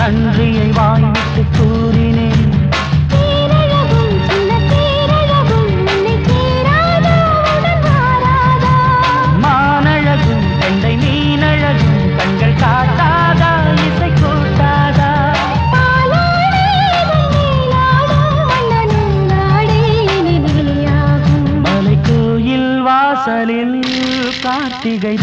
நன்றியை வாய்விட்டு கூறினேன். மானழகும் கண்டை மீனழகும் கண்கள் காட்டாதா இசை கூட்டாதா? மலை கோயில் வாசலில் கார்த்திகை